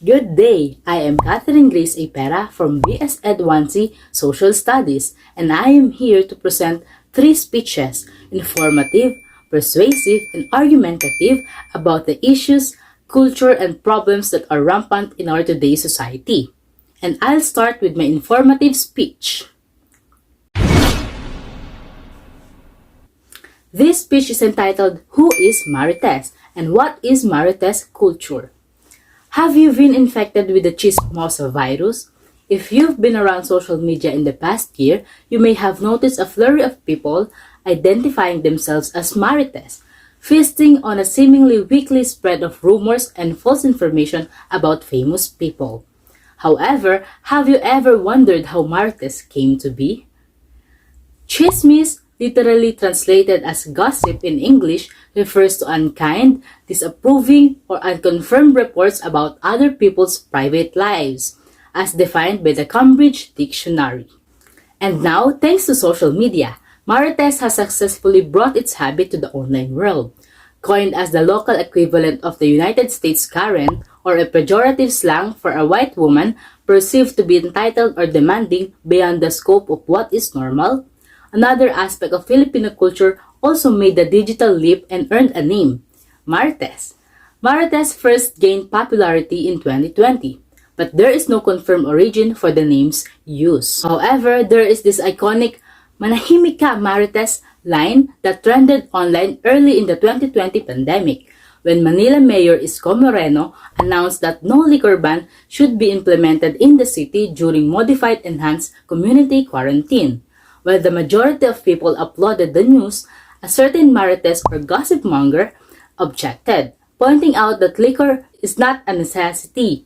Good day! I am Catherine Grace A. Pera from BSEd 1C Social Studies, and I am here to present 3 speeches, informative, persuasive, and argumentative about the issues, culture, and problems that are rampant in our today's society. And I'll start with my informative speech. This speech is entitled, Who is Marites? And what is Marites culture? Have you been infected with the chismosa virus? If you've been around social media in the past year, you may have noticed a flurry of people identifying themselves as Marites, feasting on a seemingly weekly spread of rumors and false information about famous people. However, have you ever wondered how Marites came to be? Chismis, literally translated as gossip in English, refers to unkind, disapproving, or unconfirmed reports about other people's private lives, as defined by the Cambridge Dictionary. And now, thanks to social media, Marites has successfully brought its habit to the online world. Coined as the local equivalent of the United States Karen, or a pejorative slang for a white woman perceived to be entitled or demanding beyond the scope of what is normal, another aspect of Filipino culture also made the digital leap and earned a name, Marites. Marites first gained popularity in 2020, but there is no confirmed origin for the name's use. However, there is this iconic "Manahimik ka, Marites" line that trended online early in the 2020 pandemic, when Manila Mayor Isko Moreno announced that no liquor ban should be implemented in the city during modified enhanced community quarantine. While the majority of people applauded the news, a certain Marites or gossip monger objected, pointing out that liquor is not a necessity.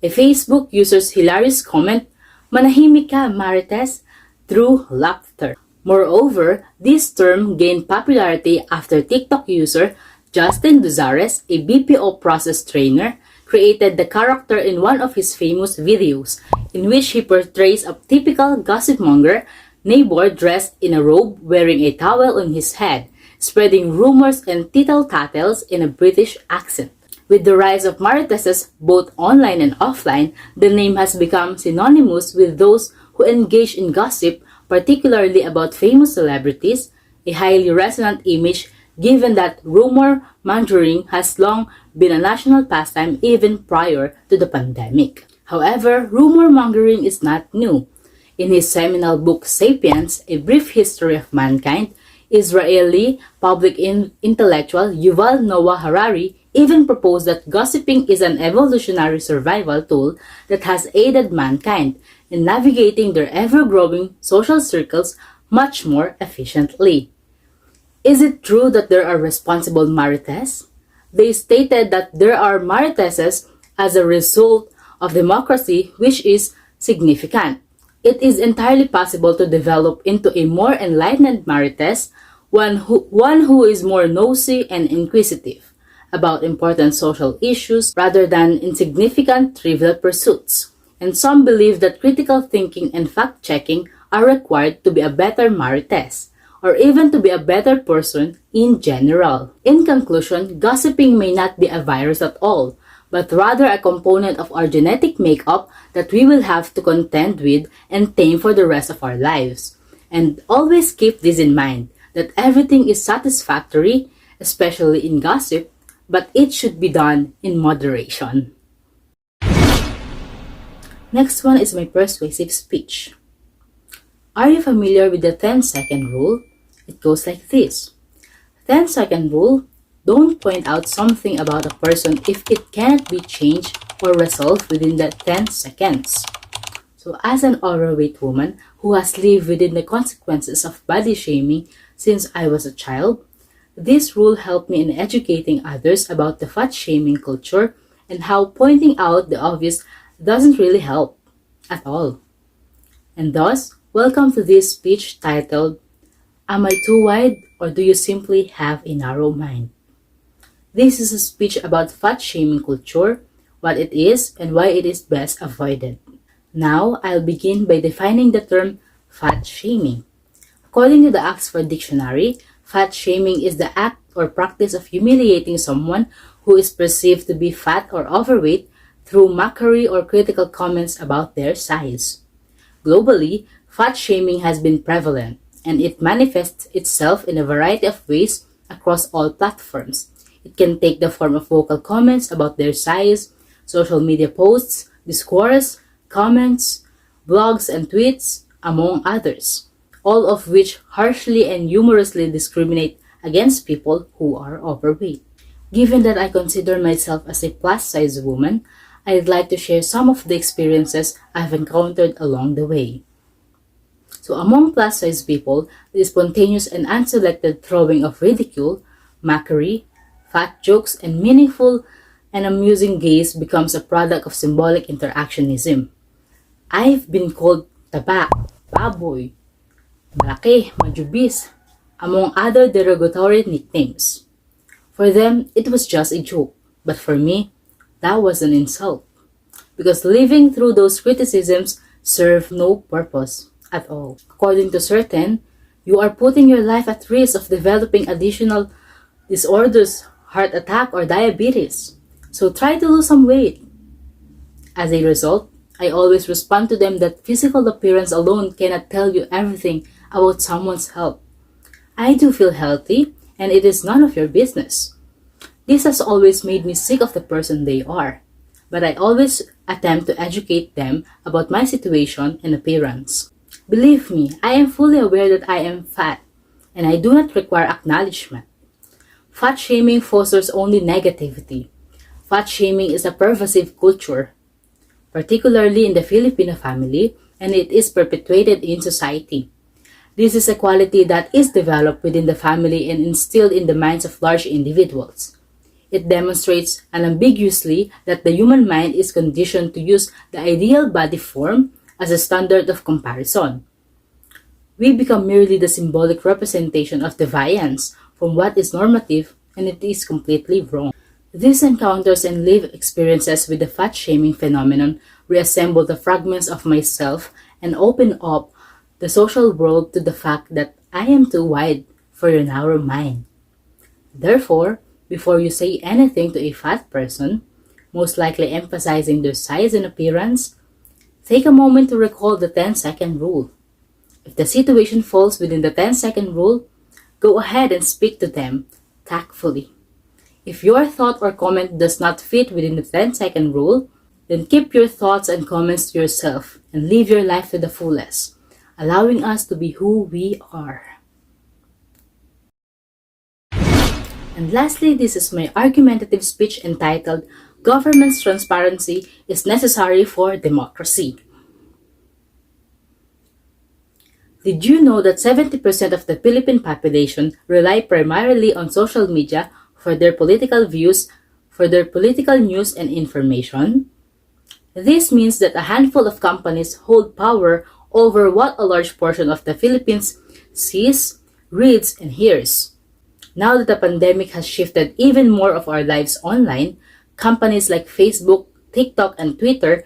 A Facebook user's hilarious comment, "Manahimik ka, Marites," drew laughter. Moreover, this term gained popularity after TikTok user Justin Duzares, a BPO process trainer, created the character in one of his famous videos, in which he portrays a typical gossip monger neighbor dressed in a robe wearing a towel on his head, spreading rumors and tittle-tattles in a British accent. With the rise of Mariteses both online and offline, the name has become synonymous with those who engage in gossip, particularly about famous celebrities, a highly resonant image given that rumor mongering has long been a national pastime even prior to the pandemic. However, rumor mongering is not new. In his seminal book Sapiens, A Brief History of Mankind, Israeli public intellectual Yuval Noah Harari even proposed that gossiping is an evolutionary survival tool that has aided mankind in navigating their ever-growing social circles much more efficiently. Is it true that there are responsible Marites? They stated that there are Mariteses as a result of democracy, which is significant. It is entirely possible to develop into a more enlightened Marites, one who is more nosy and inquisitive about important social issues rather than insignificant trivial pursuits. And some believe that critical thinking and fact-checking are required to be a better Marites, or even to be a better person in general. In conclusion, gossiping may not be a virus at all, but rather a component of our genetic makeup that we will have to contend with and tame for the rest of our lives. And always keep this in mind, that everything is satisfactory, especially in gossip, but it should be done in moderation. Next one is my persuasive speech. Are you familiar with the 10-second rule? It goes like this. 10-second rule. Don't point out something about a person if it cannot be changed or resolved within the 10 seconds. So as an overweight woman who has lived within the consequences of body shaming since I was a child, this rule helped me in educating others about the fat shaming culture and how pointing out the obvious doesn't really help at all. And thus, welcome to this speech titled, Am I Too Wide or Do You Simply Have a Narrow Mind? This is a speech about fat-shaming culture, what it is, and why it is best avoided. Now, I'll begin by defining the term fat-shaming. According to the Oxford Dictionary, fat-shaming is the act or practice of humiliating someone who is perceived to be fat or overweight through mockery or critical comments about their size. Globally, fat shaming has been prevalent, and it manifests itself in a variety of ways across all platforms. It can take the form of vocal comments about their size, social media posts, discourse, comments, blogs, and tweets, among others, all of which harshly and humorously discriminate against people who are overweight. Given that I consider myself as a plus-size woman, I'd like to share some of the experiences I've encountered along the way. So among plus-size people, the spontaneous and unselected throwing of ridicule, mockery, fat jokes, and meaningful and amusing gaze becomes a product of symbolic interactionism. I've been called taba, baboy, malaki, majubis, among other derogatory nicknames. For them, it was just a joke, but for me, that was an insult. Because living through those criticisms served no purpose at all. According to certain, you are putting your life at risk of developing additional disorders, heart attack, or diabetes. So try to lose some weight. As a result, I always respond to them that physical appearance alone cannot tell you everything about someone's health. I do feel healthy, and it is none of your business. This has always made me sick of the person they are, but I always attempt to educate them about my situation and appearance. Believe me, I am fully aware that I am fat, and I do not require acknowledgement. Fat shaming fosters only negativity. Fat shaming is a pervasive culture, particularly in the Filipino family, and it is perpetuated in society. This is a quality that is developed within the family and instilled in the minds of large individuals. It demonstrates unambiguously that the human mind is conditioned to use the ideal body form as a standard of comparison. We become merely the symbolic representation of deviance from what is normative, and it is completely wrong. These encounters and lived experiences with the fat shaming phenomenon reassemble the fragments of myself and open up the social world to the fact that I am too wide for your narrow mind. Therefore, before you say anything to a fat person, most likely emphasizing their size and appearance, take a moment to recall the 10-second rule. If the situation falls within the 10-second rule, go ahead and speak to them tactfully. If your thought or comment does not fit within the 10-second rule, then keep your thoughts and comments to yourself and live your life to the fullest, allowing us to be who we are. And lastly, this is my argumentative speech entitled, Government's Transparency is Necessary for Democracy. Did you know that 70% of the Philippine population rely primarily on social media for their political views, for their political news and information? This means that a handful of companies hold power over what a large portion of the Philippines sees, reads, and hears. Now that the pandemic has shifted even more of our lives online, companies like Facebook, TikTok, and Twitter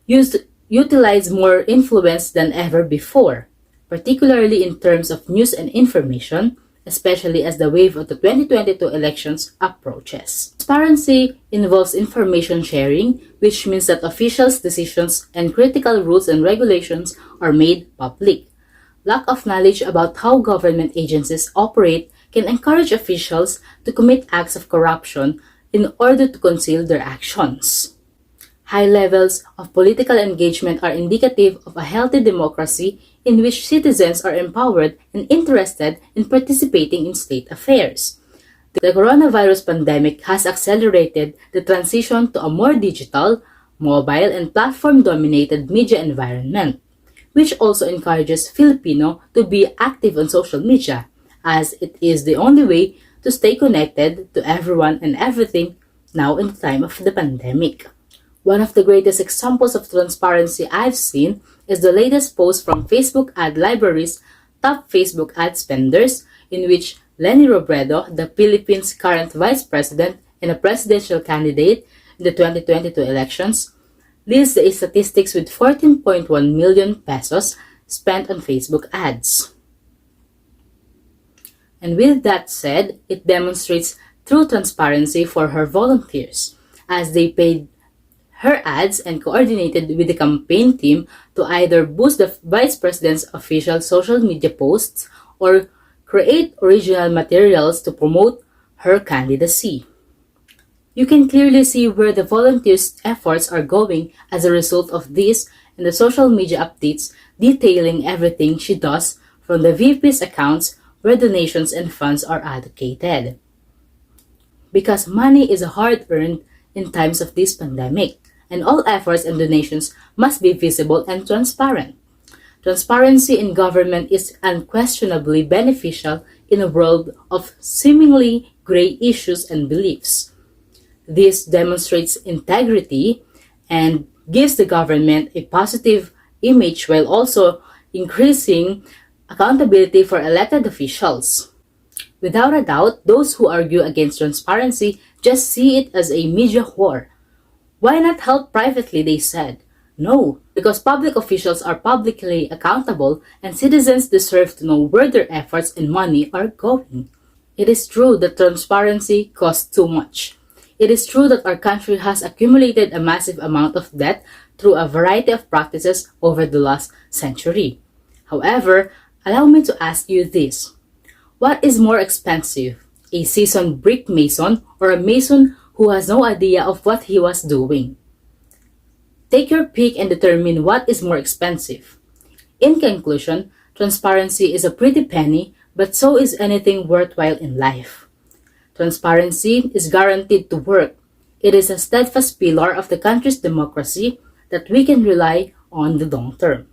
utilize more influence than ever before, particularly in terms of news and information, especially as the wave of the 2022 elections approaches. Transparency involves information sharing, which means that officials' decisions and critical rules and regulations are made public. Lack of knowledge about how government agencies operate can encourage officials to commit acts of corruption in order to conceal their actions. High levels of political engagement are indicative of a healthy democracy in which citizens are empowered and interested in participating in state affairs. The coronavirus pandemic has accelerated the transition to a more digital, mobile, and platform-dominated media environment, which also encourages Filipino to be active on social media, as it is the only way to stay connected to everyone and everything now in the time of the pandemic. One of the greatest examples of transparency I've seen is the latest post from Facebook Ad Library's top Facebook ad spenders, in which Leni Robredo, the Philippines' current vice president and a presidential candidate in the 2022 elections, lists the statistics with 14.1 million pesos spent on Facebook ads. And with that said, it demonstrates true transparency for her volunteers, as they paid her ads and coordinated with the campaign team to either boost the vice president's official social media posts or create original materials to promote her candidacy. You can clearly see where the volunteers' efforts are going as a result of this in the social media updates detailing everything she does from the VP's accounts where donations and funds are allocated. Because money is hard-earned in times of this pandemic, and all efforts and donations must be visible and transparent. Transparency in government is unquestionably beneficial in a world of seemingly gray issues and beliefs. This demonstrates integrity and gives the government a positive image while also increasing accountability for elected officials. Without a doubt, those who argue against transparency just see it as a media war. Why not help privately, they said. No, because public officials are publicly accountable and citizens deserve to know where their efforts and money are going. It is true that transparency costs too much. It is true that our country has accumulated a massive amount of debt through a variety of practices over the last century. However, allow me to ask you this. What is more expensive, a seasoned brick mason or a mason who has no idea of what he was doing? Take your pick and determine what is more expensive. In conclusion, transparency is a pretty penny, but so is anything worthwhile in life. Transparency is guaranteed to work. It is a steadfast pillar of the country's democracy that we can rely on the long term.